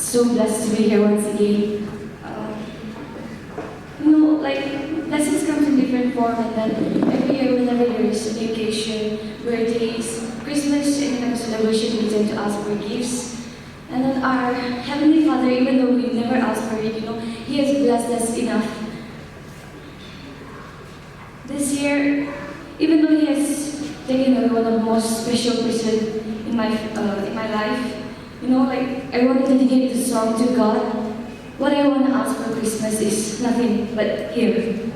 so blessed to be here once again. Like blessings come in different form, and then every year whenever there is an occasion, birthdays, Christmas, any kind of celebration, we tend to ask for gifts. And then our Heavenly Father, even though we never asked for it, He has blessed us enough. This year, even though He has taken away one of the most special person in my life, like I want to dedicate this song to God. What I want to ask for Christmas is nothing but Him.